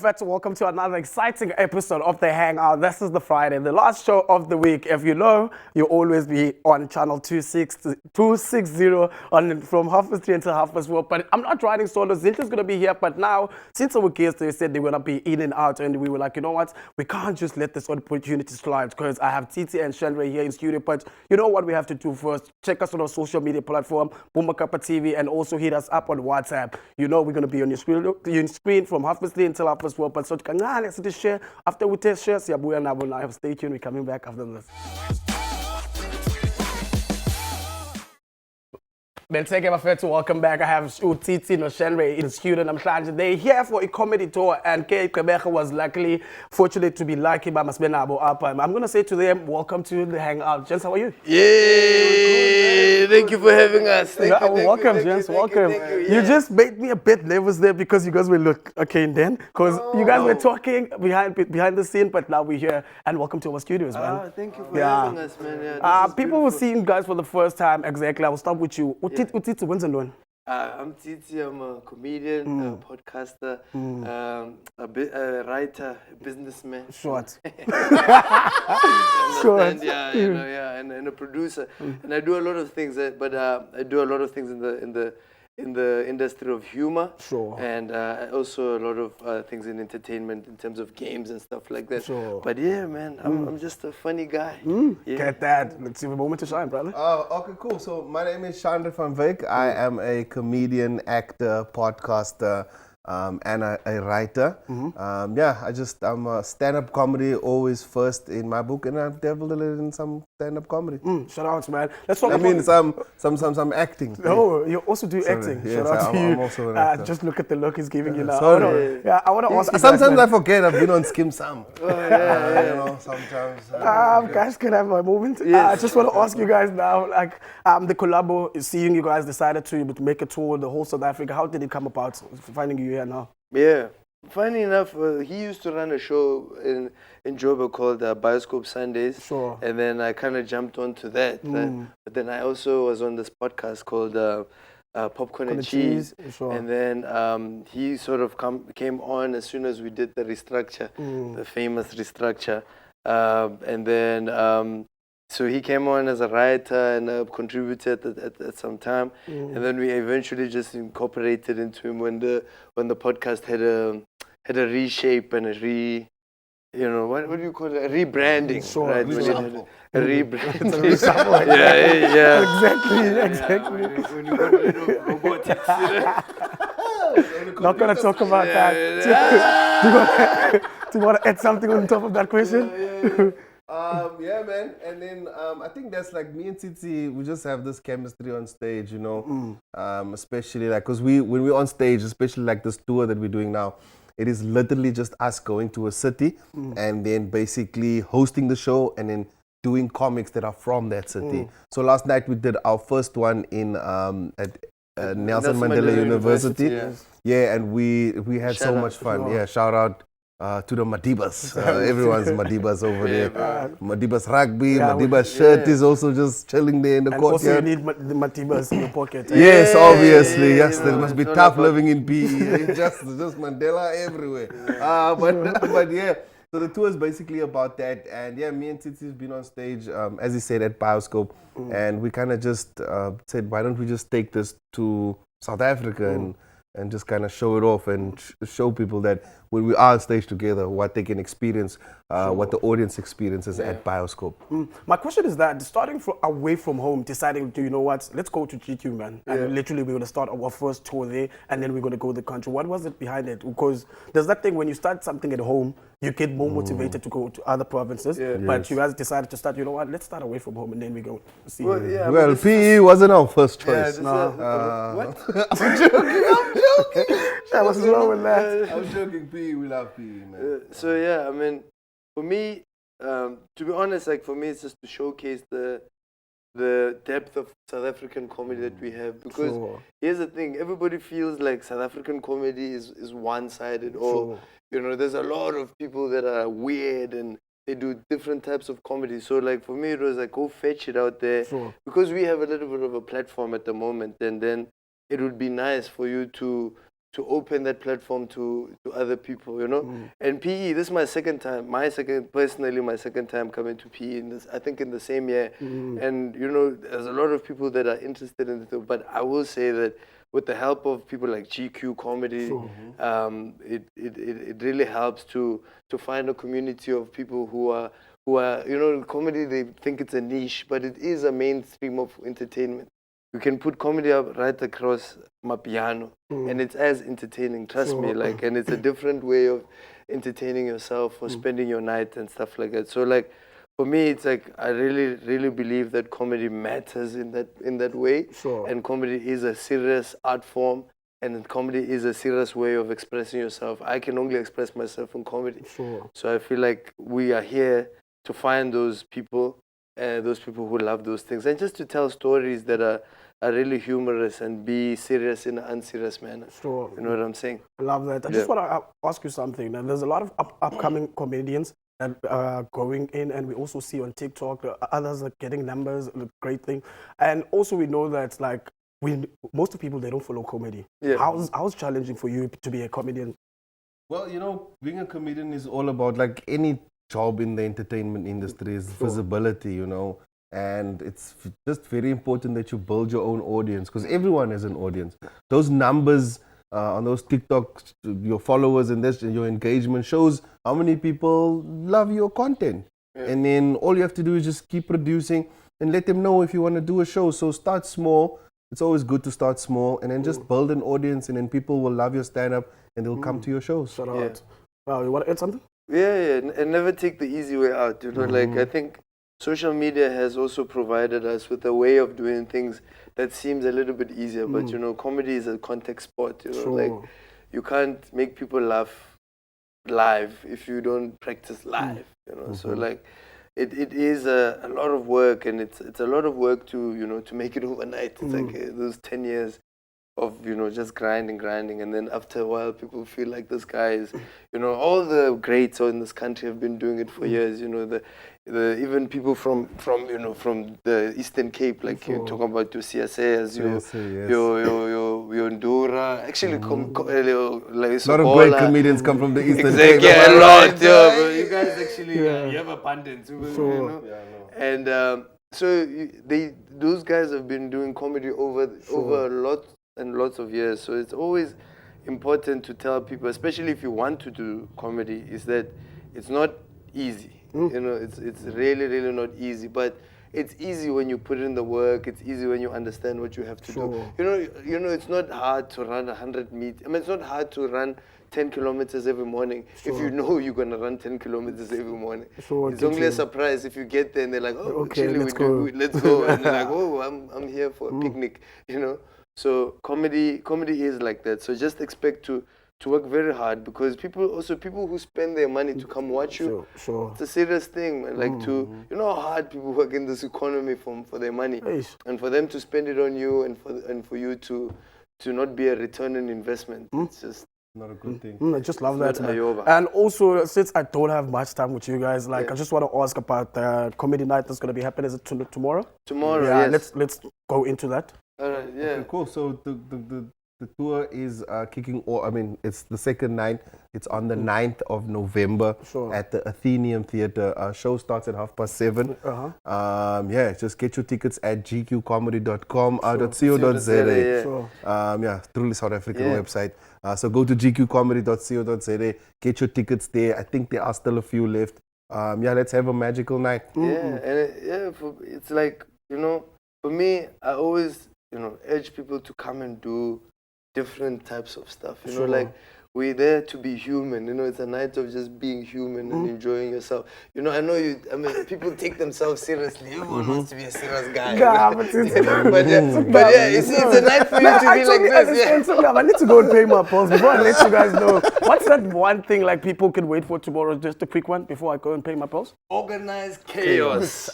Mafethu, welcome to another exciting episode of the Hangout. This is the Friday, the last show of the week. If you know, you'll always be on channel 260 on from 3:30 until 4:30. But I'm not riding solo. Zinta's going to be here. But now, since our guests, they said they're going to be in and out. And we were like, you know what? We can't just let this opportunity slide because I have Titi and Shandra here in studio. But you know what we have to do first? Check us on our social media platform, Boomakapa TV, and also hit us up on WhatsApp. You know we're going to be on your screen from 3:30 until 4:30. But so let's do share. After we test share, stay tuned. We're coming back after this. Benteke Mafethu, welcome back. I have Titi no Shenre in studio. They're here for a comedy tour, and Kate Quebec was luckily fortunate to be lucky by Masbenabo Apa. I'm going to say to them, welcome to the Hangout. Gents, how are you? Yay! Thank you for having us. Welcome, gents. Welcome. You just made me a bit nervous there because you guys were then because you guys were talking behind the scene, but now we're here. And welcome to our studios, man. Thank you for having us, man. People will see you guys for the first time. Exactly. I will start with you. Titi, when's and when? I'm Titi. I'm a comedian, a podcaster, a writer, a businessman. Short. Short. And a producer. And I do a lot of things, but I do a lot of things in the industry of humor. Sure. And also a lot of things in entertainment in terms of games and stuff like that. Sure. But yeah, man, I'm just a funny guy. Yeah. Get that. Let's see the moment to shine, brother. Okay, cool. So my name is Chandra van Wyk. I am a comedian, actor, podcaster, and a writer. I'm a stand-up comedy always first in my book, and I've dabbled a little in some stand-up comedy. Shout out, man. Let's talk some acting. Oh, you also do acting. Yes, Shout out to you. I'm also an actor. Just look at the look he's giving you now. Sorry. I want to ask you Sometimes guys, I forget I've been on Skim Sam. Oh, yeah. Sometimes. Guys, can I have a moment? I just want to ask you guys now, like, the collabo is seeing you guys decided to make a tour the whole South Africa. How did it come about, finding you here now? Yeah. Funny enough, he used to run a show in Joburg called Bioscope Sundays. Sure. And then I kind of jumped onto that. But then I also was on this podcast called Popcorn and Cheese. Sure. And then he sort of came on as soon as we did the restructure, the famous restructure. And then so he came on as a writer and contributed at some time. And then we eventually just incorporated into him when the podcast had a reshape and what do you call it? A rebranding. Sure. Right? A rebranding. Exactly. When you got rid of robotics. Not going to talk about that. Do you want to add something on top of that question? Yeah, man. And then I think that's like me and Titi, we just have this chemistry on stage, especially like, because when we're on stage, especially like this tour that we're doing now, it is literally just us going to a city and then basically hosting the show and then doing comics that are from that city. So last night we did our first one in at Nelson Mandela University. Yes. Yeah, and we had Shout so out. much fun. Sure. Yeah, shout out to the Madibas. Everyone's Madibas over there. Madibas rugby, Madibas shirt is also just chilling there in the And also you courtyard. need the Matibas in your pocket. Yes, obviously. Yes, yeah, that man. must be It's tough all about- living in PE. just Mandela everywhere. But yeah, so the tour is basically about that. And yeah, me and Titi's been on stage, as he said, at Bioscope. And we kind of just said, why don't we just take this to South Africa and just kind of show it off and show people that when we are on stage together, what they can experience, what the audience experiences at Bioscope. My question is that starting away from home, deciding to, you know what, let's go to GQ, man. And literally we're going to start our first tour there and then we're going to go to the country. What was it behind it? Because there's that thing when you start something at home, you get more motivated to go to other provinces. But you guys decided to start, you know what, let's start away from home and then we go see. Well, PE wasn't our first choice. What? I'm joking. What's wrong with that? I'm joking, PE, we love PE, man. So yeah, I mean, for me, to be honest, like for me, it's just to showcase the depth of South African comedy that we have. Because here's the thing, everybody feels like South African comedy is one-sided, or there's a lot of people that are weird and they do different types of comedy. So like for me, it was like, go fetch it out there, because we have a little bit of a platform at the moment, and then it would be nice for you to open that platform to other people, you know. And PE, this is my second time coming to PE in this, I think in the same year. And you know, there's a lot of people that are interested in it, but I will say that with the help of people like GQ Comedy, it really helps to find a community of people who are, you know, comedy, they think it's a niche, but it is a mainstream of entertainment. You can put comedy up right across my piano, and it's as entertaining, trust me, like, and it's a different way of entertaining yourself or spending your night and stuff like that. So like, for me, it's like, I really, really believe that comedy matters in that way. And comedy is a serious art form, and comedy is a serious way of expressing yourself. I can only express myself in comedy. So I feel like we are here to find those people who love those things, and just to tell stories that are really humorous and be serious in an unserious manner. You know what I'm saying? I love that. I just want to ask you something. Now, there's a lot of upcoming comedians that are going in, and we also see on TikTok others are getting numbers, a great thing. And also we know that like most of people, they don't follow comedy. How's challenging for you to be a comedian? Well, you know, being a comedian is all about, like any job in the entertainment industry, is visibility, you know. And it's just very important that you build your own audience, because everyone has an audience. Those numbers on those TikToks, your followers and your engagement shows how many people love your content. And then all you have to do is just keep producing and let them know if you want to do a show. So start small. It's always good to start small, and then just build an audience, and then people will love your stand-up and they'll come to your shows. Shout out. Wow, you want to add something? Yeah, and never take the easy way out. You know, like, I think social media has also provided us with a way of doing things that seems a little bit easier. But you know, comedy is a contact sport. You know, like, you can't make people laugh live if you don't practice live. You know, so like, it is a lot of work, and it's a lot of work to, you know, to make it overnight. It's like those 10 years of, you know, just grinding, and then after a while people feel like this guy is, you know, all the greats in this country have been doing it for years. You know, the even people from you know, from the Eastern Cape, like you talk about your CSAs, your Ndura, actually like, a lot of great comedians come from the Eastern Cape. Yeah, a lot. You guys actually you have abundance. You know? And so those guys have been doing comedy over a lot and lots of years. So it's always important to tell people, especially if you want to do comedy, is that it's not easy. You know, it's really, really not easy. But it's easy when you put in the work. It's easy when you understand what you have to do. You know, it's not hard to run 100 meters. I mean, it's not hard to run 10 kilometers every morning if you know you're going to run 10 kilometers every morning. It's only a surprise if you get there and they're like, oh, actually, let's go. And they're like, oh, I'm here for a picnic, you know. So comedy is like that. So just expect to work very hard, because people who spend their money to come watch you, it's a serious thing, man. Like, you know how hard people work in this economy for their money, and for them to spend it on you, and for you to not be a return on investment. It's just not a good thing. I just love that, man. And also, since I don't have much time with you guys, like, I just want to ask about the comedy night that's going to be happening. Is it tomorrow? Tomorrow, yes. Let's go into that. All right, yeah. Okay, cool. So the tour is kicking off. I mean, it's the second night. It's on the 9th of November at the Athenaeum Theatre. Show starts at 7:30. Just get your tickets at gqcomedy.com, .co.za. Truly South African website. So go to gqcomedy.co.za, get your tickets there. I think there are still a few left. Let's have a magical night. It's like, you know, for me, I always, you know, urge people to come and do different types of stuff. You know, like, we're there to be human. You know, it's a night of just being human and enjoying yourself. You know, I mean, people take themselves seriously. Everyone wants to be a serious guy. But it's a night for you to be like this. I need to go and pay my bills before I let you guys know. What's that one thing, like, people can wait for tomorrow? Just a quick one before I go and pay my bills. Organized chaos.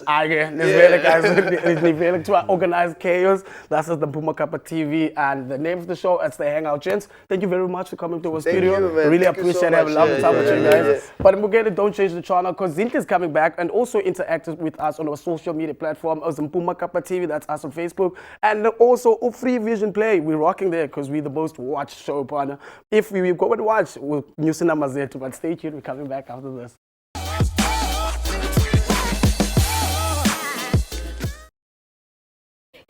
Organized chaos. That's the Puma Kappa TV, and the name of the show is The Hangout, gents. Thank you very much for coming to us. studio. you, man. Really Thank you so appreciate it. Have a much. lovely Yeah, time yeah, with you yeah, guys. yeah. But Mugele, don't change the channel because Zintle is coming back and also interacting with us on our social media platform as Mpuma Kappa TV, that's us on Facebook. And also Free Vision Play. We're rocking there because we're the most watched show, partner. If we go and watch, we'll news numbers there too. But stay tuned, we're coming back after this.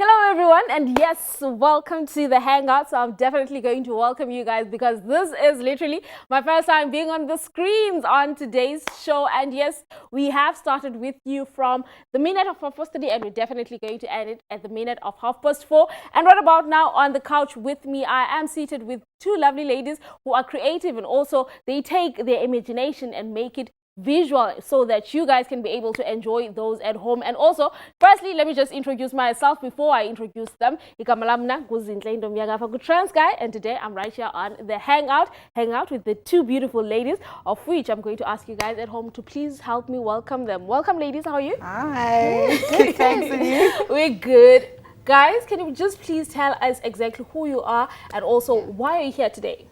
Hello everyone, and yes, welcome to the Hangout. So I'm definitely going to welcome you guys because this is literally my first time being on the screens on today's show. And yes, we have started with you from the minute of 4:30 and we're definitely going to end it at the minute of 4:30. And right about now on the couch with me, I am seated with two lovely ladies who are creative and also they take their imagination and make it visual so that you guys can be able to enjoy those at home. And also, firstly, let me just introduce myself before I introduce them. Ikamalambna Guzintle Ndomyagafa Trans Guy, and today I'm right here on the Hangout with the two beautiful ladies, of which I'm going to ask you guys at home to please help me welcome them. Welcome, ladies. How are you? Hi. Good, thanks, and you? We're good. Guys, can you just please tell us exactly who you are and also why are you here today?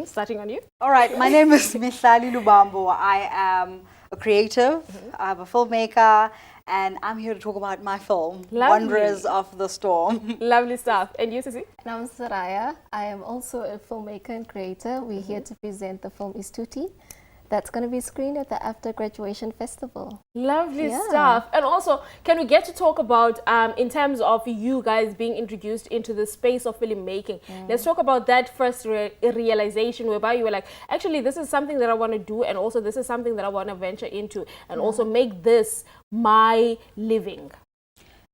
Starting on you. All right, my name is Mihlali Lubambo. I am a creative, I'm a filmmaker, and I'm here to talk about my film, Lovely. Wanderers of the Storm. Lovely stuff. And you, Sissy? And I'm Saraya. I am also a filmmaker and creator. We're here to present the film Istuti. That's going to be screened at the After Graduation Festival. Lovely Yeah. stuff. And also, can we get to talk about, in terms of you guys being introduced into the space of filmmaking, let's talk about that first realization whereby you were like, actually, this is something that I want to do, and also this is something that I want to venture into, and also make this my living.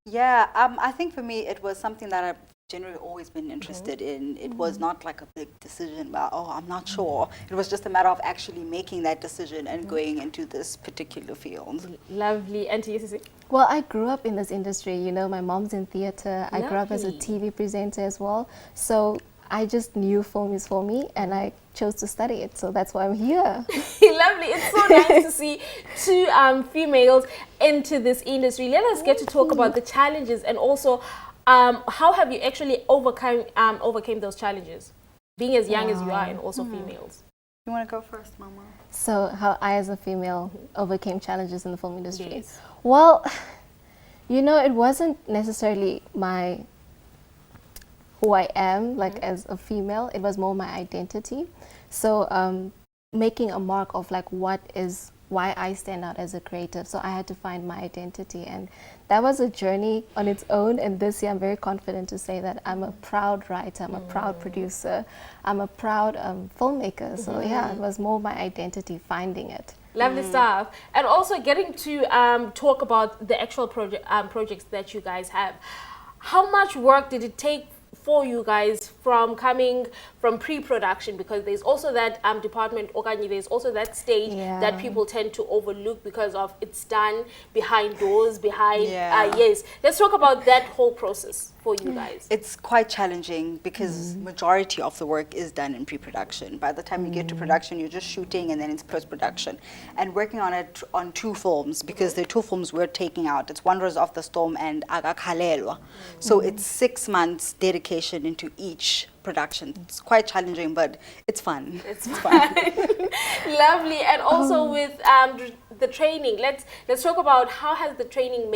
Yeah, I think for me it was something that I've generally always been interested in. It was not like a big decision about, oh, I'm not sure. It was just a matter of actually making that decision and going into this particular field. Lovely. And to you, Sissy? Well, I grew up in this industry. You know, my mom's in theater. I grew up as a Lovely. TV presenter as well. So I just knew film is for me and I chose to study it. So that's why I'm here. Lovely. It's so nice to see two females into this industry. Let us get to talk about the challenges and also how have you actually overcame those challenges, being as young as you are and also females? You want to go first, Mama? So how I as a female overcame challenges in the film industry. Yes. Well, you know, it wasn't necessarily who I am, like as a female. It was more my identity. So making a mark of like why I stand out as a creative. So I had to find my identity, and that was a journey on its own. And this year I'm very confident to say that I'm a proud writer, I'm a proud producer, I'm a proud filmmaker. So yeah, it was more my identity, finding it. Lovely stuff. And also getting to talk about the actual projects that you guys have. How much work did it take for you guys from coming from pre-production, because there's also that department, Okanye, there's also that stage that people tend to overlook because of it's done behind doors, behind, yes. Let's talk about that whole process for you guys. It's quite challenging because majority of the work is done in pre-production. By the time you get to production, you're just shooting and then it's post-production. And working on it on two films, because the two films we're taking out, it's Wanderers of the Storm and Agakhalelwa. So it's 6 months dedication into each production. It's quite challenging, but it's fun. It's fun. Lovely. And also with the training, let's talk about how has the training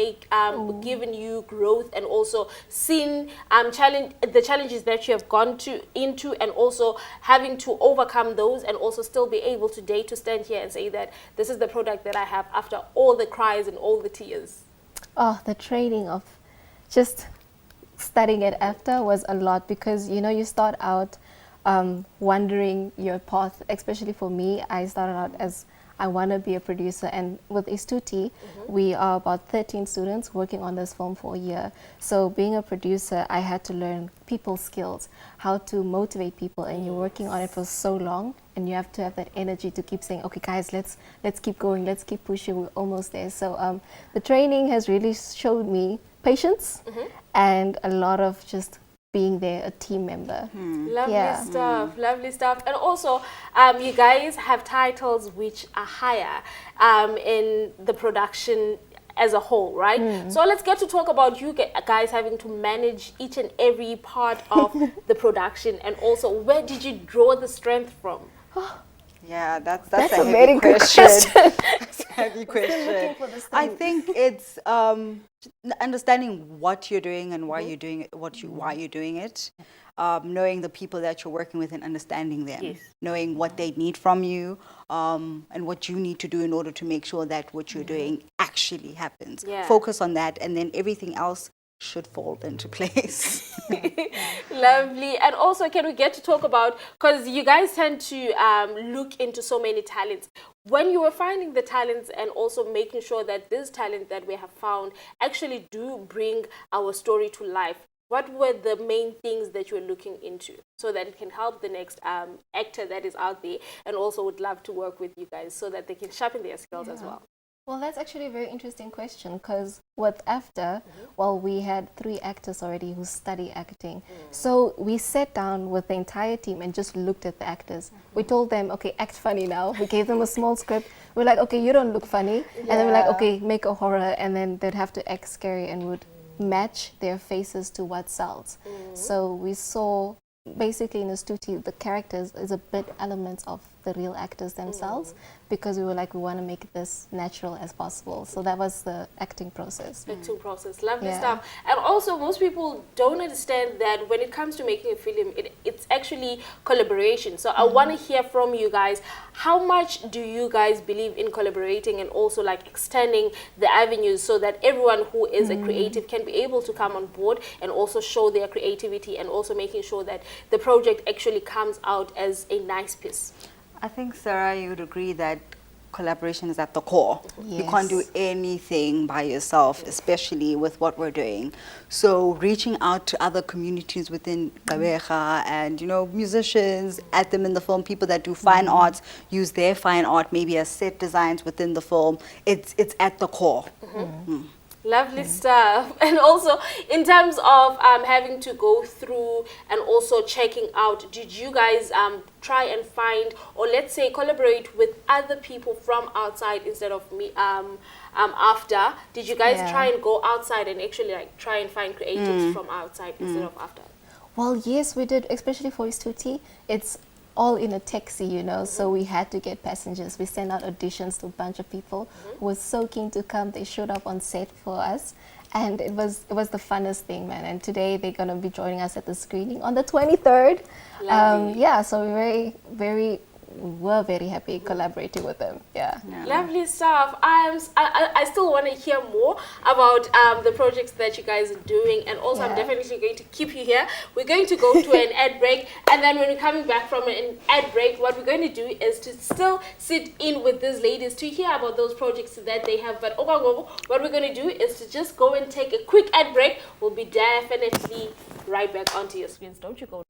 given you growth and also seen the challenges that you have gone into and also having to overcome those and also still be able today to stand here and say that this is the product that I have after all the cries and all the tears. Oh, the training of just studying it after was a lot, because you know you start out wondering your path. Especially for me, I started out as I want to be a producer, and with Istuti we are about 13 students working on this film for a year. So being a producer, I had to learn people skills, how to motivate people, and you're working on it for so long and you have to have that energy to keep saying, okay guys, let's keep going, let's keep pushing, we're almost there. So the training has really showed me patience and a lot of just being there, a team member. Lovely stuff, lovely stuff. And also, you guys have titles which are higher in the production as a whole, right? So let's get to talk about you guys having to manage each and every part of the production, and also where did you draw the strength from? Yeah, that's That's a a heavy very good question. That's a heavy question. for the I strength. think it's understanding what you're doing and why you're doing it, why you're doing it. Knowing the people that you're working with and understanding them. Yes. Knowing what they need from you, and what you need to do in order to make sure that what you're doing actually happens. Yeah. Focus on that, and then everything else should fall into place. Lovely. And also, can we get to talk about, because you guys tend to look into so many talents, when you were finding the talents and also making sure that this talent that we have found actually do bring our story to life, what were the main things that you were looking into so that it can help the next actor that is out there, and also would love to work with you guys so that they can sharpen their skills as well? Well, that's actually a very interesting question, because what after, well, we had 3 actors already who study acting. So we sat down with the entire team and just looked at the actors. We told them, okay, act funny now. We gave them a small script. We're like, okay, you don't look funny. And then we're like, okay, make a horror. And then they'd have to act scary and would match their faces to what sells. So we saw basically in the studio, the characters is a bit elements of the real actors themselves, because we were like, we want to make this natural as possible. So that was the acting process. Acting process, lovely Yeah. stuff. And also, most people don't understand that when it comes to making a film, it's actually collaboration. So I want to hear from you guys, how much do you guys believe in collaborating and also like extending the avenues so that everyone who is a creative can be able to come on board and also show their creativity, and also making sure that the project actually comes out as a nice piece? I think, Sarah, you would agree that collaboration is at the core. You can't do Yes. anything by yourself, especially with what we're doing. So reaching out to other communities within Gqeberha and, you know, musicians, add them in the film, people that do fine arts, use their fine art maybe as set designs within the film. It's at the core. Lovely stuff. And also, in terms of having to go through and also checking out, did you guys try and find, or let's say collaborate with other people from outside instead of me after? Did you guys Yeah. try and go outside and actually like try and find creatives from outside instead of after? Well, yes, we did, especially for Istuti. It's all in a taxi, you know, so we had to get passengers. We sent out auditions to a bunch of people who were so keen to come. They showed up on set for us, and it was the funnest thing, man. And today they're going to be joining us at the screening on the 23rd. Lovely. Yeah, so we're very happy collaborating with them. Yeah. Lovely stuff. I still want to hear more about the projects that you guys are doing, and also I'm Yeah. definitely going to keep you here. We're going to go to an ad break, and then when we're coming back from an ad break, what we're going to do is to still sit in with these ladies to hear about those projects that they have. But what we're going to do is to just go and take a quick ad break. We'll be definitely right back onto your screens. Don't you go.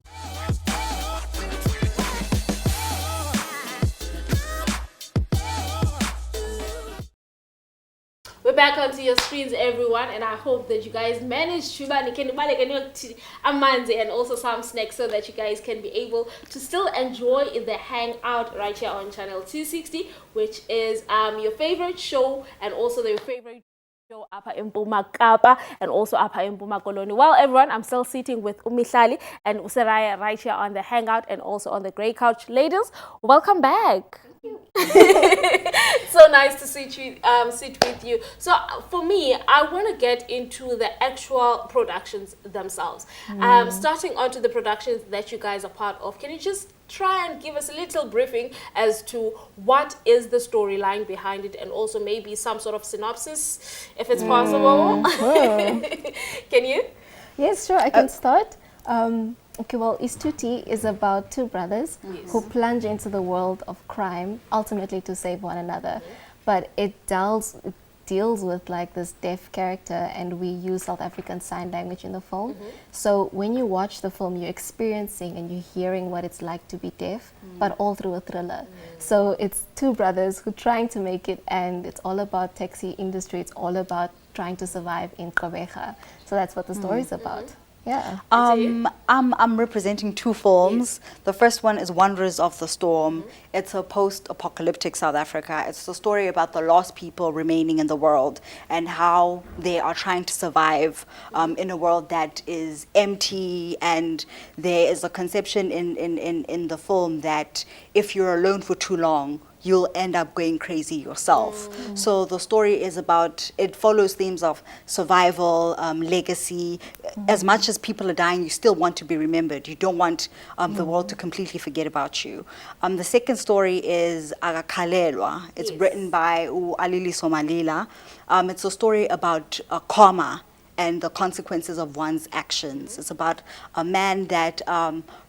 We're back onto your screens, everyone, and I hope that you guys managed to and also some snacks so that you guys can be able to still enjoy the hangout right here on channel 260, which is your favorite show and also your favorite show Apha Empuma Kapa and also Apha Empuma Koloni. Well, everyone, I'm still sitting with Umihlali and Usaraya right here on the hangout and also on the grey couch. Ladies, welcome back. So nice to sit with you. So for me, I want to get into the actual productions themselves. Starting onto the productions that you guys are part of, can you just try and give us a little briefing as to what is the storyline behind it, and also maybe some sort of synopsis, if it's possible? Can you? Yes, sure, I can start. Okay, well, Istuti is about 2 brothers who plunge into the world of crime, ultimately to save one another. But it deals with like this deaf character, and we use South African Sign Language in the film. So when you watch the film, you're experiencing and you're hearing what it's like to be deaf, but all through a thriller. So it's 2 brothers who are trying to make it, and it's all about taxi industry. It's all about trying to survive in Gqeberha. So that's what the story is about. Yeah. I'm representing two films. The first one is Wanderers of the Storm. It's a post-apocalyptic South Africa. It's a story about the lost people remaining in the world and how they are trying to survive in a world that is empty. And there is a conception in the film that if you're alone for too long, you'll end up going crazy yourself. So the story is about, it follows themes of survival, legacy. As much as people are dying, you still want to be remembered. You don't want the world to completely forget about you. The second story is Agakhalelwa. It's written by Alili Somalila. It's a story about karma and the consequences of one's actions. It's about a man that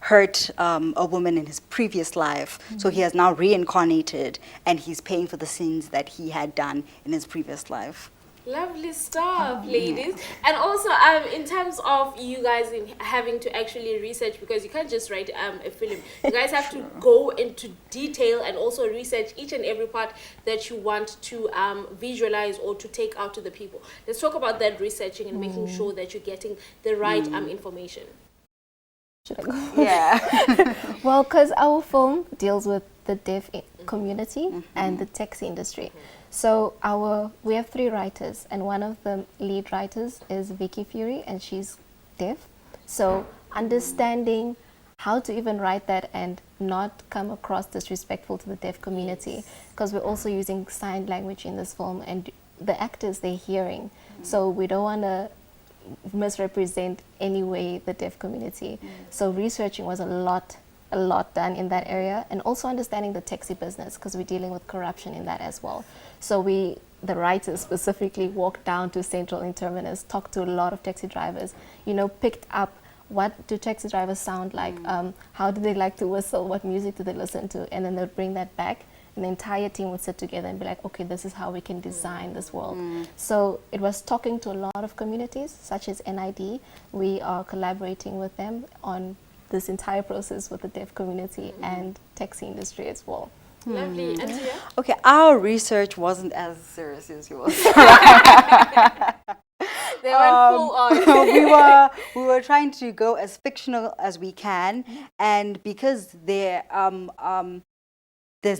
hurt a woman in his previous life. So he has now reincarnated and he's paying for the sins that he had done in his previous life. Lovely stuff, ladies. And also, in terms of you guys having to actually research, because you can't just write a film. You guys have to go into detail and also research each and every part that you want to visualize or to take out to the people. Let's talk about that researching and making sure that you're getting the right information. Should I go? Yeah. Well, because our film deals with the deaf community and the taxi industry. So we have 3 writers, and one of the lead writers is Vicky Fury, and she's deaf. So understanding how to even write that and not come across disrespectful to the deaf community, because we're also using sign language in this film, and the actors, they're hearing. So we don't want to misrepresent any way the deaf community. So researching was a lot done in that area, and also understanding the taxi business, because we're dealing with corruption in that as well. So the writers specifically walked down to Central and Terminus, talked to a lot of taxi drivers, picked up what do taxi drivers sound like, how do they like to whistle, what music do they listen to, and then they'd bring that back, and the entire team would sit together and be like, okay, this is how we can design this world. So it was talking to a lot of communities, such as NID. We are collaborating with them on this entire process with the deaf community and taxi industry as well. Lovely. And Tia? Okay, our research wasn't as serious as yours. They went full on. we were trying to go as fictional as we can, and because there's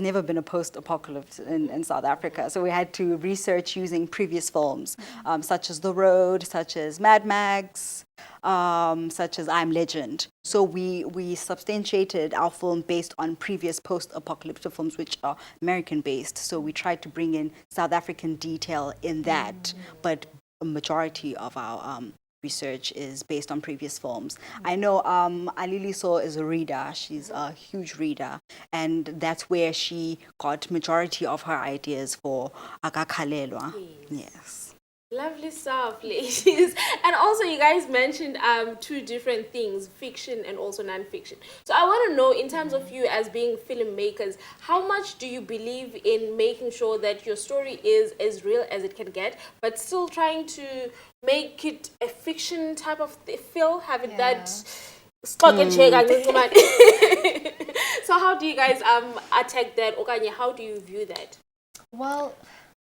never been a post-apocalypse in South Africa, so we had to research using previous films, such as The Road, such as Mad Max, such as I'm Legend. So we substantiated our film based on previous post-apocalyptic films, which are American-based. So we tried to bring in South African detail in that, but a majority of our research is based on previous films. I know Aliliso is a reader. She's a huge reader, and that's where she got majority of her ideas for Agakhalelwa. Yes. Lovely stuff, ladies. And also, you guys mentioned 2 different things, fiction and also non-fiction. So I want to know, in terms of you as being filmmakers, how much do you believe in making sure that your story is as real as it can get, but still trying to make it a fiction type of feel, having that stock and check? So how do you guys attack that? Okanye, how do you view that? Well,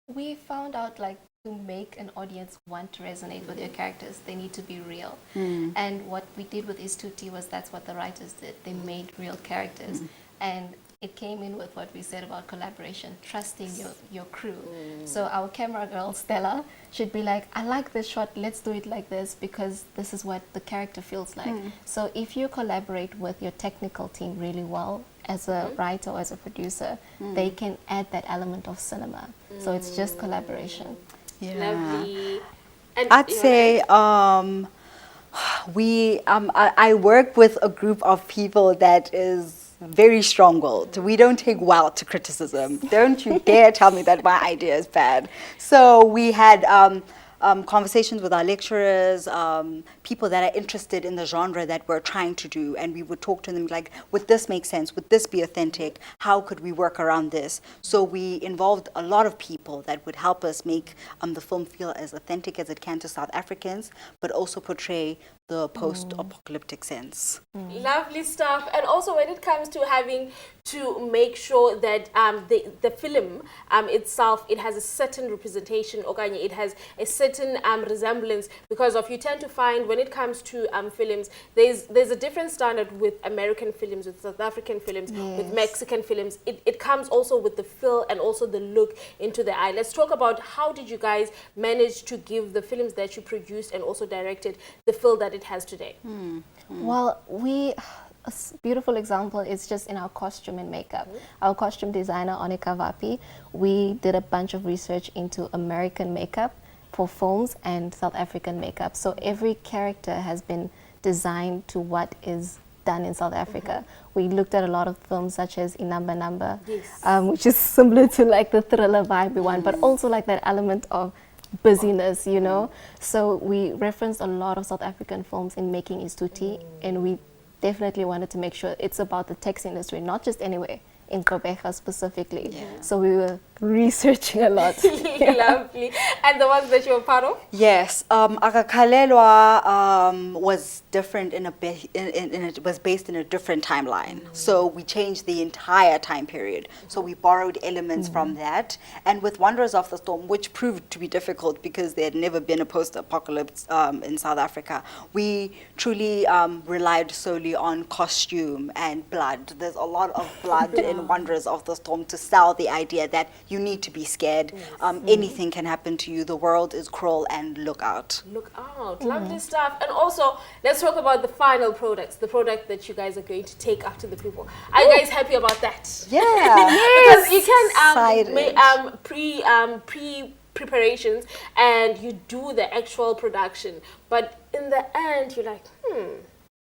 we found out to make an audience want to resonate with your characters, they need to be real. And what we did with Istuti was that's what the writers did. They made real characters. And it came in with what we said about collaboration, trusting your crew. So our camera girl, Stella, should be like, I like this shot, let's do it like this, because this is what the character feels like. So if you collaborate with your technical team really well, as a writer or as a producer, they can add that element of cinema. So it's just collaboration. Lovely. And I'd say I work with a group of people that is very strong-willed. We don't take well to criticism. Don't you dare tell me that my idea is bad. So we had conversations with our lecturers, people that are interested in the genre that we're trying to do, and we would talk to them like, would this make sense? Would this be authentic? How could we work around this? So we involved a lot of people that would help us make the film feel as authentic as it can to South Africans, but also portray the post-apocalyptic sense. Lovely stuff. And also, when it comes to having to make sure that the film itself, it has a certain representation, okanye it has a certain resemblance, because you tend to find when it comes to films, there's a different standard with American films, with South African films, with Mexican films. It comes also with the feel and also the look into the eye. Let's talk about how did you guys manage to give the films that you produced and also directed the feel that it has today? Well, a beautiful example is just in our costume and makeup. Our costume designer, Onika Vapi, we did a bunch of research into American makeup for films and South African makeup. So every character has been designed to what is done in South Africa. We looked at a lot of films such as Inamba Namba, which is similar to like the thriller vibe one, but also like that element of busyness, you know. So we referenced a lot of South African films in making Istuti, and we definitely wanted to make sure it's about the text industry, not just anywhere, in Gqeberha specifically. So we were researching a lot. Lovely. And the ones that you were part of? Yes, Akakhalelwa was different it was based in a different timeline. So we changed the entire time period. So we borrowed elements from that. And with Wanderers of the Storm, which proved to be difficult because there had never been a post-apocalypse in South Africa, we truly relied solely on costume and blood. There's a lot of blood in Wanderers of the Storm to sell the idea that you need to be scared. Anything can happen to you. The world is cruel, and look out. Look out. Lovely stuff. And also, let's talk about the final products, the product that you guys are going to take up to the people. Are you guys happy about that? Yeah. Because you can make preparations and you do the actual production. But in the end, you're like,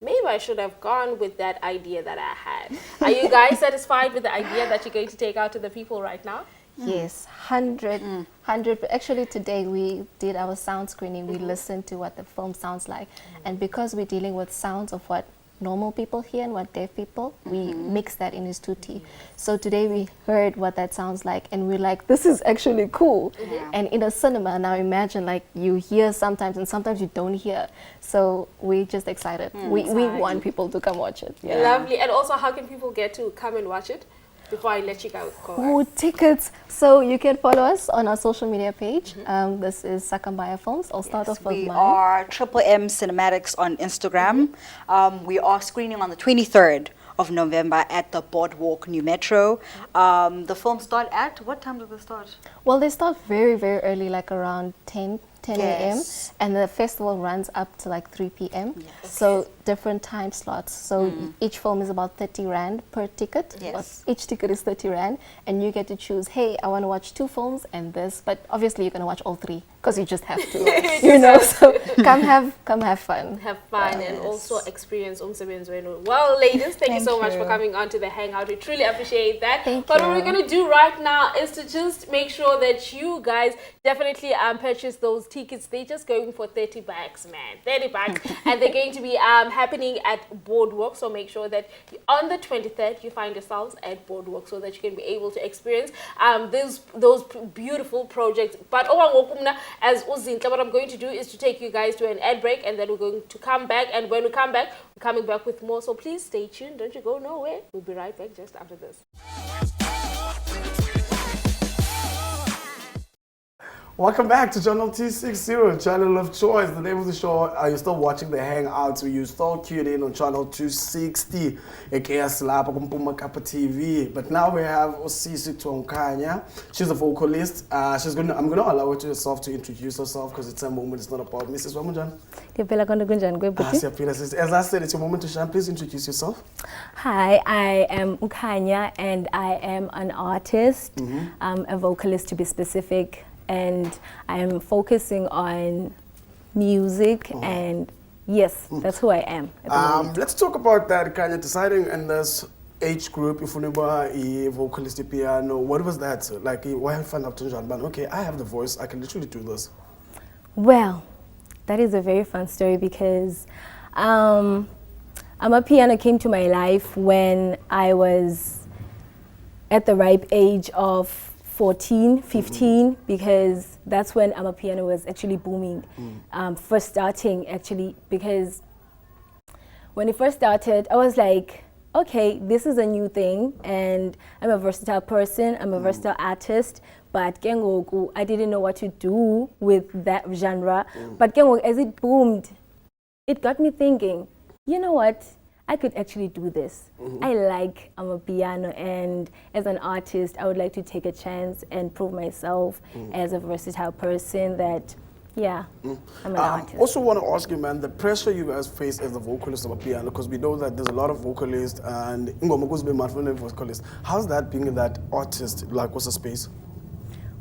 maybe I should have gone with that idea that I had. Are you guys satisfied with the idea that you're going to take out to the people right now? Yes, 100. Actually, today we did our sound screening. We listened to what the film sounds like. And because we're dealing with sounds of what normal people hear and what deaf people, we mix that in his tutti. So today we heard what that sounds like, and we're like, this is actually cool. And in a cinema, now imagine like you hear sometimes and sometimes you don't hear. So we're just excited. We want people to come watch it. Lovely. And also, how can people get to come and watch it? Before I let you go. Oh, tickets. So you can follow us on our social media page. This is Sakambaya Films. I'll start off with mine. We are Triple M Cinematics on Instagram. We are screening on the 23rd of November at the Boardwalk New Metro. The film start at, what time do they start? Well, they start very, very early, like around 10 a.m. And the festival runs up to like 3 p.m. So different time slots. So each film is about 30 Rand per ticket. Each ticket is 30 Rand. And you get to choose, hey, I want to watch 2 films and this. But obviously you're going to watch all 3 because you just have to. You know, so come have fun. Have fun and also experience Umsebenzi Wenu. Well, ladies, thank you so much for coming on to the Hangout. We truly appreciate that. But what we're going to do right now is to just make sure that you guys definitely purchase those tickets. They're just going for 30 bucks, man. 30 bucks. And they're going to be happening at Boardwalk. So make sure that on the 23rd, you find yourselves at Boardwalk so that you can be able to experience those beautiful projects. But as Uzinhle, what I'm going to do is to take you guys to an ad break, and then we're going to come back. And when we come back, we're coming back with more. So please stay tuned. Don't you go nowhere. We'll be right back just after this. Welcome back to Channel 260, Channel of Choice. The name of the show, are you still watching the Hangouts? Or you still tuned in on Channel 260, aka Slapa Kumpuma Kappa TV. But now we have Osisi Twankanya. She's a vocalist. I'm gonna allow her herself to introduce herself because it's a moment, it's not about Mrs. Wamujan. As I said, it's your moment to shine. Please introduce yourself. Hi, I am Ukhanya and I am an artist. I'm a vocalist to be specific. And I am focusing on music, and yes, that's who I am. Let's talk about that, Kanya, deciding in this age group, if you a vocalist, piano, what was that? Like, why have fun up to John? Okay, I have the voice, I can literally do this. Well, that is a very fun story because Piano came to my life when I was at the ripe age of 14, 15, because that's when Piano was actually booming, first starting actually, because when it first started, I was like, okay, this is a new thing, and I'm a versatile person, I'm a versatile artist, but ke ngoku, I didn't know what to do with that genre. But ke ngoku, as it boomed, it got me thinking, you know what? I could actually do this. I like piano, and as an artist, I would like to take a chance and prove myself as a versatile person that, yeah, I'm an artist. Also want to ask you, man, the pressure you guys face as a vocalist of a piano, because we know that there's a lot of vocalists and vocalists. How's that being that artist, like, what's the space?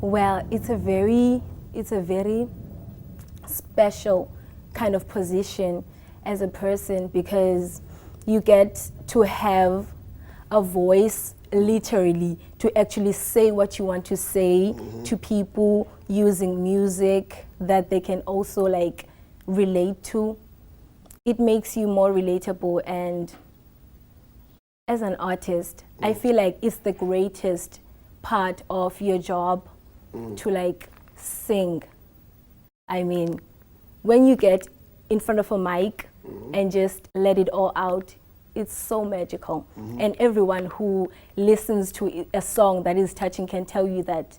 Well, it's a very special kind of position as a person, because you get to have a voice, literally, to actually say what you want to say to people using music that they can also like relate to. It makes you more relatable, and as an artist, I feel like it's the greatest part of your job to like sing. I mean, when you get in front of a mic and just let it all out, it's so magical. And everyone who listens to a song that is touching can tell you that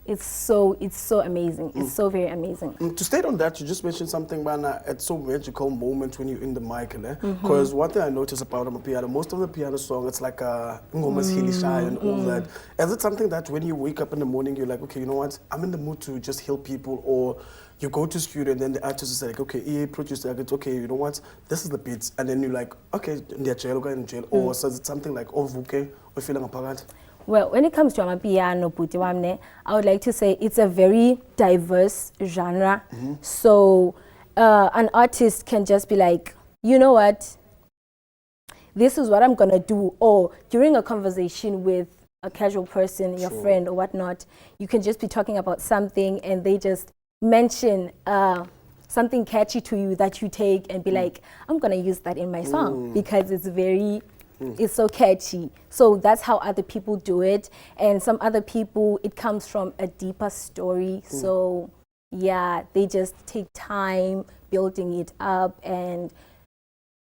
it's so amazing. It's so very amazing. To state on that, you just mentioned something, man, it's so magical moment when you're in the mic, because one thing I notice about piano, most of the piano song, it's like a hilisha and all that. Is it something that when you wake up in the morning, you're like, okay, you know what, I'm in the mood to just help people, or you go to studio and then the artist is like, okay, producer, like, it's okay, you know what, this is the beats, and then you're like, okay, in jail, or so is it something like, oh, okay, or feeling apart? Well, when it comes to amapiano, I would like to say it's a very diverse genre. So an artist can just be like, you know what, this is what I'm gonna do. Or during a conversation with a casual person, your friend or whatnot, you can just be talking about something and they just mention something catchy to you that you take and be like, I'm gonna use that in my song because it's very, it's so catchy. So that's how other people do it. And some other people, it comes from a deeper story. So yeah, they just take time building it up and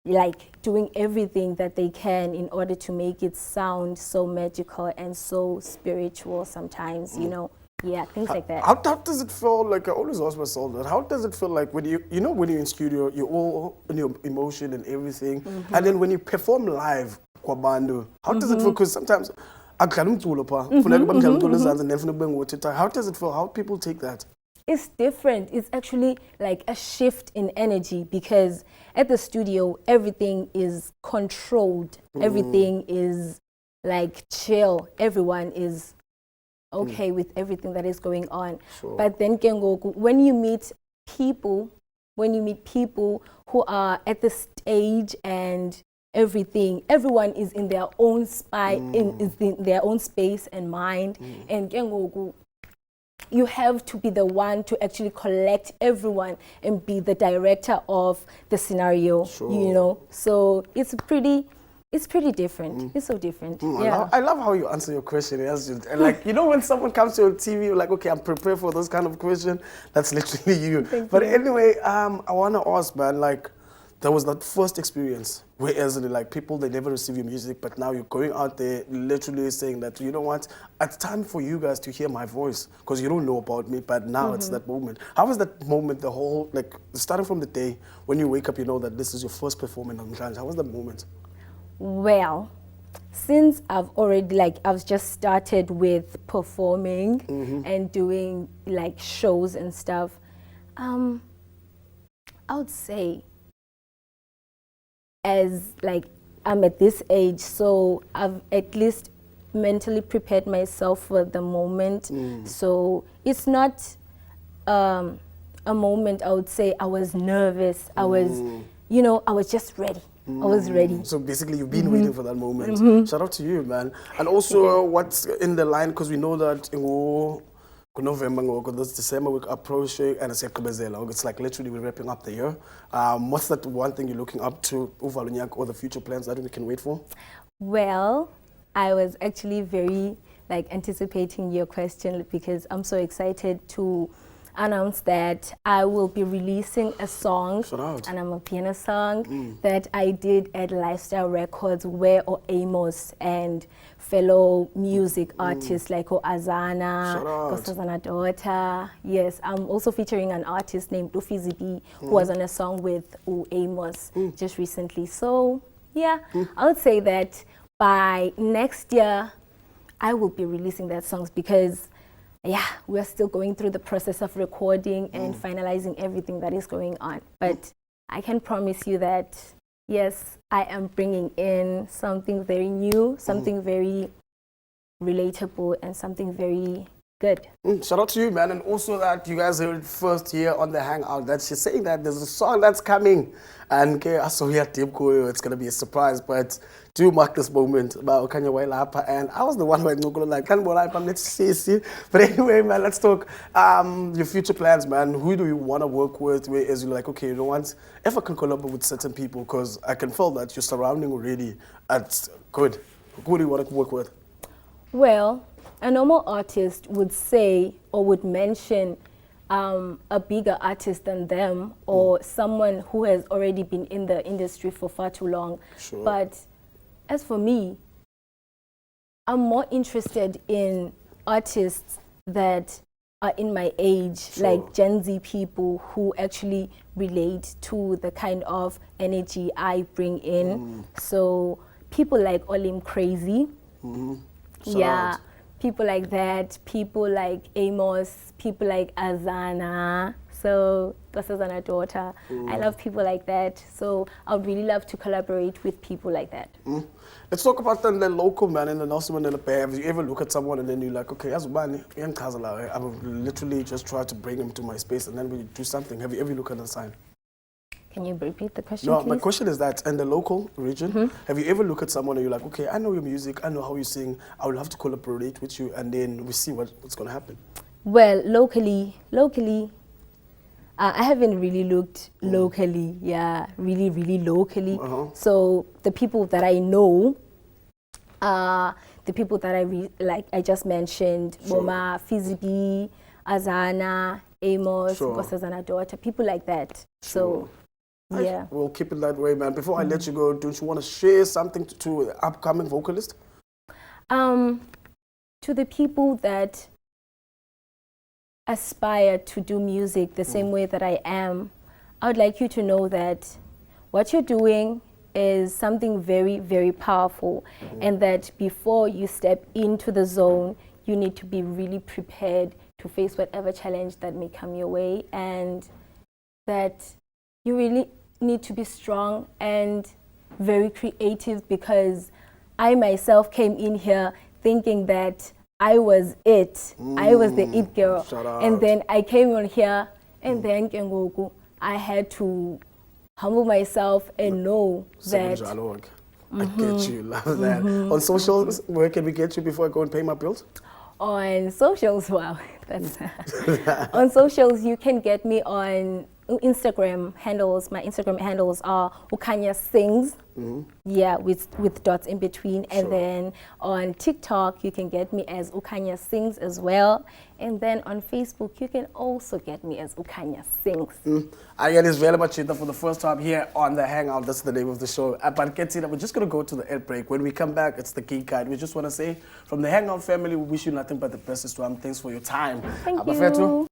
like doing everything that they can in order to make it sound so magical and so spiritual sometimes, you know. Yeah, things like that. How does it feel, like I always ask myself that, how does it feel like when you know, when you're in studio, you're all in your emotion and everything, and then when you perform live, how does it feel? Because sometimes, how does it feel? How people take that? It's different. It's actually like a shift in energy, because at the studio, everything is controlled. Everything is like chill. Everyone is okay with everything that is going on. But then when you meet people who are at the stage and everything, everyone is in their own is in their own space and mind, and you have to be the one to actually collect everyone and be the director of the scenario, you know. So it's pretty different. It's so different. Yeah. I love how you answer your question. And like, you know, when someone comes to your TV, you're like, okay, I'm prepared for those kind of questions. That's literally you. But anyway, I want to ask, man, like, there was that first experience where, as in, like, people, they never receive your music, but now you're going out there literally saying that, you know what, it's time for you guys to hear my voice, because you don't know about me, but now it's that moment. How was that moment, the whole, like, starting from the day when you wake up, you know that this is your first performance on Mhlanga? How was that moment? Well, since I've just started with performing and doing like shows and stuff, I would say, as like I'm at this age, so I've at least mentally prepared myself for the moment. So it's not a moment I would say I was nervous. I was, you know, I was just ready. I was ready. So basically, you've been waiting for that moment. Shout out to you, man. And also, what's in the line? Because we know that in November, this December, we're approaching, and it's like literally we're wrapping up the year. What's that one thing you're looking up to, or the future plans that we can wait for? Well, I was actually very like anticipating your question, because I'm so excited to announce that I will be releasing a song, Shout out. and I'm a piano song that I did at Lifestyle Records, where Amos and fellow music artists like Azana, Shout out. Nkosazana Daughter. Yes, I'm also featuring an artist named Ufizi B, who was on a song with Amos just recently. So yeah, I would say that by next year, I will be releasing that songs because yeah, we're still going through the process of recording and finalizing everything that is going on. But I can promise you that, yes, I am bringing in something very new, something very relatable, and something very good. Shout out to you, man. And also that you guys heard it first here on the Hangout that she's saying that there's a song that's coming. And okay, I saw here it's going to be a surprise. But do mark this moment about Kanye West. And I was the one who had no good like, let's see. But anyway, man, let's talk your future plans, man. Who do you want to work with? Where is you like, okay, you know what? If I can collaborate with certain people, because I can feel that you're surrounding already. That's good. Who do you want to work with? Well, a normal artist would say or would mention a bigger artist than them or someone who has already been in the industry for far too long. Sure. But as for me, I'm more interested in artists that are in my age, like Gen Z people who actually relate to the kind of energy I bring in. So people like Olim Crazy. Yeah. People like that, people like Amos, people like Azana, so Nkosazana Daughter. I love people like that, so I would really love to collaborate with people like that. Let's talk about the local man in the Nelson Mandela Bay. Have you ever look at someone and then you're like, okay, I will literally just try to bring him to my space and then we do something. Have you ever looked at the sign? Can you repeat the question, No, please? my question is that in the local region, have you ever looked at someone and you're like, okay, I know your music, I know how you sing, I would love to collaborate with you, and then we see what's going to happen? Well, locally, I haven't really looked locally, really locally. So the people that I know, the people that like I just mentioned, Moma, Fizibi, Azana, Amos, Nkosazana Daughter, people like that. So, yeah. We'll keep it that way, man. Before I let you go, don't you want to share something to the upcoming vocalist? To the people that aspire to do music the same way that I am, I would like you to know that what you're doing is something very, very powerful, and that before you step into the zone, you need to be really prepared to face whatever challenge that may come your way, and that you really need to be strong and very creative, because I myself came in here thinking that I was it. I was the it girl. And then I came on here and then I had to humble myself and know that. I get you, love that. On socials, where can we get you before I go and pay my bills? On socials, wow, that's on socials, you can get me on Instagram handles. My Instagram handles are Ukanya Sings, with dots in between. And then on TikTok, you can get me as Ukanya Sings as well. And then on Facebook, you can also get me as Ukanya Sings. Again, it's very much for the first time here on The Hangout. That's the name of the show. But get it, we're just going to go to the ad break. When we come back, it's the Geek Guide. We just want to say, from the Hangout family, we wish you nothing but the best. Thanks for your time. Thank you.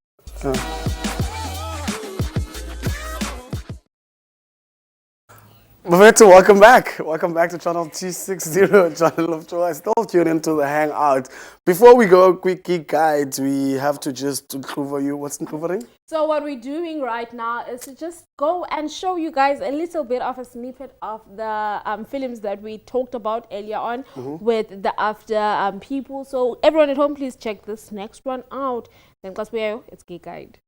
Mafetu, welcome back. Welcome back to Channel 260, Channel of Choice. Still tune into the Hangout. Before we go, quick Geek Guides, we have to just cover you. What's covering? So what we're doing right now is to just go and show you guys a little bit of a snippet of the films that we talked about earlier on with the After people. So everyone at home, please check this next one out. Then, because it's Geek Guide.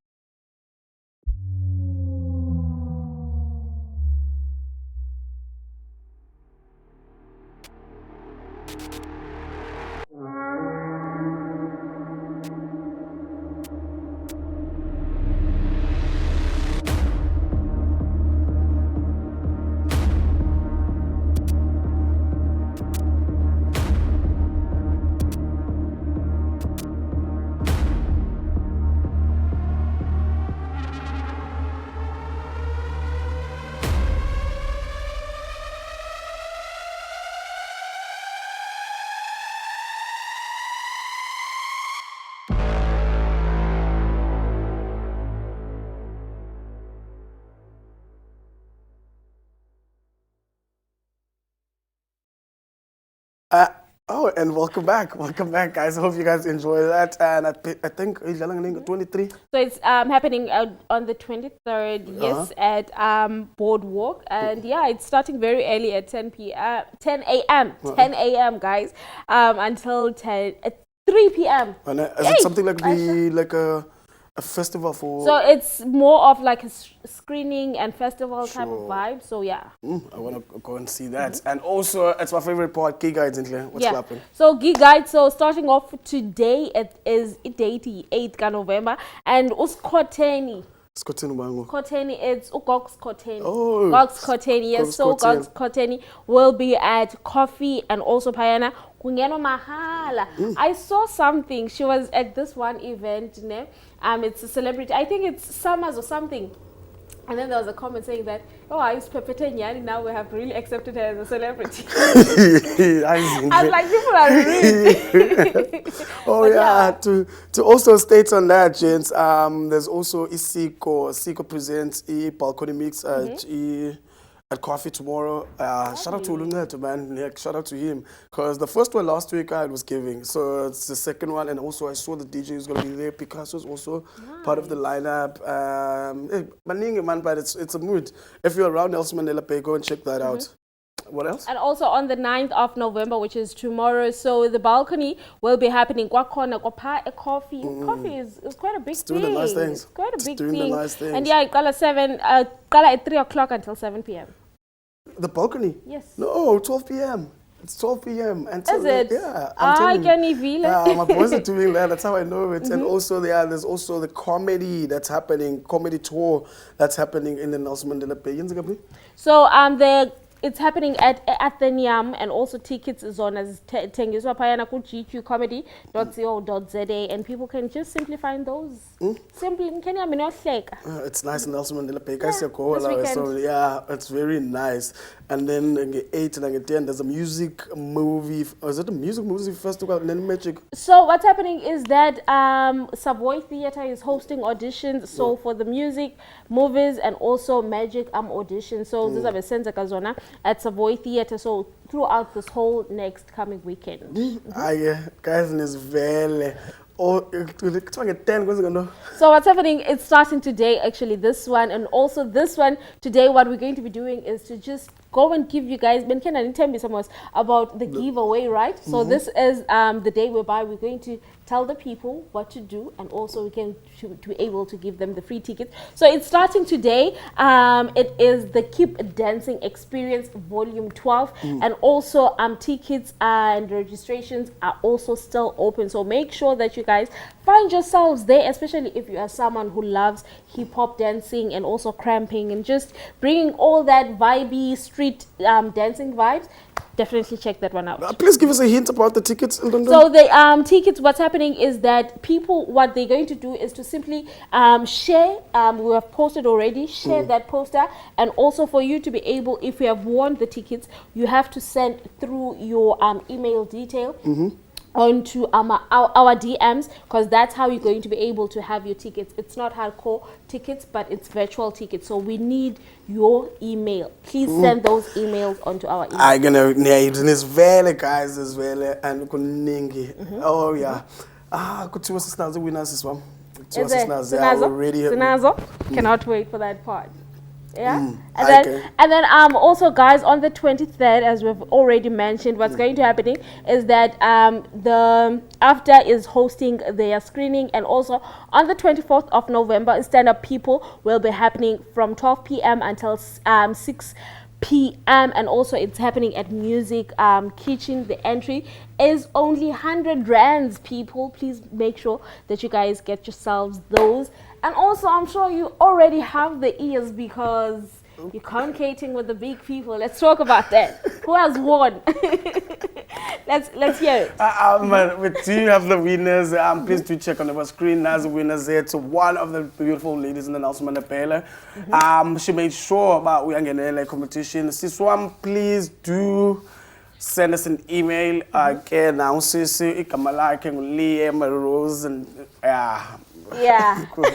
Oh, and welcome back. Welcome back, guys. Hope you guys enjoy that. And I think 23. So it's happening on the 23rd, yes, at Boardwalk. And yeah, it's starting very early at 10 a.m., 10 a.m., guys, until 3 p.m. And is it something like a festival for... So it's more of like a screening and festival type of vibe. So yeah. I want to go and see that. And also, it's my favorite part, Key Guides in here. What's happening? So Geek Guide, so starting off today, it is 8th November. And uskoteni. Koteni, it's Gox Koteni. Oh, Gox Koteni, yes. Gox So Koteni. Gox Koteni will be at Coffee and also Payana. Kungeno Mahala. I saw something. She was at this one event. Ne? It's a celebrity. I think it's Summers or something. And then there was a comment saying that, oh, I used Pepete Nyani, now we have really accepted her as a celebrity. I'm like, people are rude. Oh, yeah. To also state on that, gents, there's also Isiko. Siko presents a balcony mix at Coffee tomorrow. Shout out to Uluneto, man. Yeah, shout out to him. Because the first one last week I was giving. So it's the second one. And also I saw the DJ is going to be there. Picasso's also part of the lineup. Man, but it's a mood. If you're around Nelson Mandela Bay, go and check that out. What else? And also on the 9th of November, which is tomorrow, so the balcony will be happening. Coffee is quite a big thing. Doing the nice things. It's quite a big doing thing. the nice things. And yeah, Kala at 3 o'clock until 7 p.m. The balcony? Yes. No, 12 p.m. It's 12 p.m. Is it? Yeah. I can feel it. My boys are doing that. That's how I know it. And also, there's also the comedy that's happening, comedy tour that's happening in the Nelson Mandela Bay. So it's happening at Athenium, and also tickets is on as Tengiswa Payana ku gq.co.za, and people can just simply find those. Simply, can you it's nice in Nelson Mandela Bay. Guys, this weekend. so yeah, it's very nice. And then on the 8th and on the 10th, there's a music movie. Is it a music movie festival? And then magic. So what's happening is that Savoy Theatre is hosting auditions. So for the music, movies, and also magic auditions. So this is a Senza Kazona at Savoy Theatre. So throughout this whole next coming weekend. Guys, in this valley. So what's happening, it's starting today, actually, this one, and also this one today. What we're going to be doing is to just go and give you guys about the giveaway, right? So this is the day whereby we're going to tell the people what to do, and also we can to be able to give them the free tickets. So it's starting today. It is the Keep Dancing Experience Volume 12, and also tickets and registrations are also still open. So make sure that you guys find yourselves there, especially if you are someone who loves hip-hop dancing and also cramping and just bringing all that vibey street dancing vibes. Definitely check that one out. Please give us a hint about the tickets. So the tickets, what's happening is that people, what they're going to do is to simply share. We have posted already. Share that poster, and also for you to be able, if you have won the tickets, you have to send through your email detail. Onto our DMs, because that's how you're going to be able to have your tickets. It's not hardcore tickets, but it's virtual tickets. So we need your email. Please send those emails onto our email. I'm gonna this valley, guys, this valley, and oh yeah. Good to us now the winners as well. Sinazo? Cannot wait for that part. Yeah, and then also, guys, on the 23rd, as we've already mentioned, what's going to happen is that the AFDA is hosting their screening, and also on the 24th of November, Stand Up People will be happening from 12 p.m. until 6 p.m. and also it's happening at Music Kitchen. The entry is only 100 rands, people. Please make sure that you guys get yourselves those. And also, I'm sure you already have the ears because you're communicating with the big people. Let's talk about that. Who has won? Let's hear it. We do have the winners. Please do check on our screen. As the winners there, to one of the beautiful ladies in the Nelson Mandela Bay. She made sure about we are getting a competition. Siswam, please do send us an email. Again, now Sisi, Ikamala, Liam, Rose, and Yeah. Cool.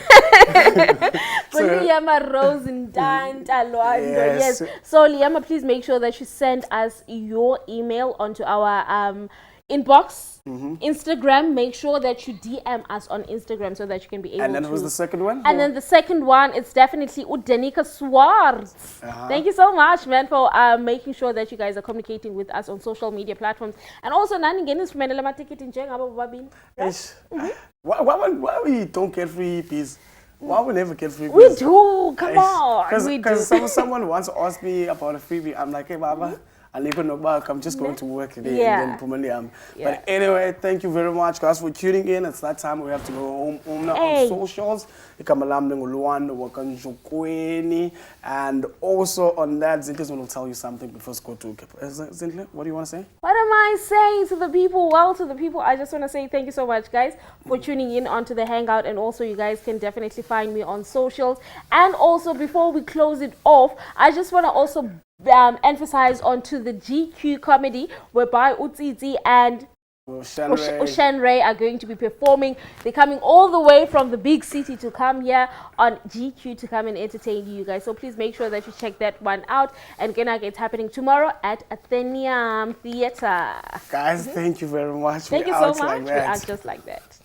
For Liama Rose and Dan Talwando. Yes. Yes. So Liama, please make sure that you send us your email onto our inbox. Instagram, make sure that you DM us on Instagram so that you can be able to. And then who's the second one? And then the second one, it's definitely Udenika Swartz. Thank you so much, man, for making sure that you guys are communicating with us on social media platforms. And also, Nani Genis from Manila ticket in Babin. Why we don't get free EPs? Why we never get free EPs? We do, come on. We do. Because someone once asked me about a freebie. I'm like, hey, Baba. I never know about. I'm just going to work today. Yeah. And then But anyway, thank you very much, guys, for tuning in. It's that time we have to go home now on socials. And also on that, Zintle will tell you something before we go to Zintle, what do you want to say? What am I saying to the people? Well, to the people, I just want to say thank you so much, guys, for tuning in onto the Hangout. And also, you guys can definitely find me on socials. And also, before we close it off, I just want to also emphasize onto the GQ comedy, whereby Utsitsi and Oshan Ray are going to be performing. They're coming all the way from the big city to come here on GQ to come and entertain you guys. So please make sure that you check that one out. And Genak, it's happening tomorrow at Athenaeum Theatre. Guys, thank you very much. Thank you so much. We act just like that.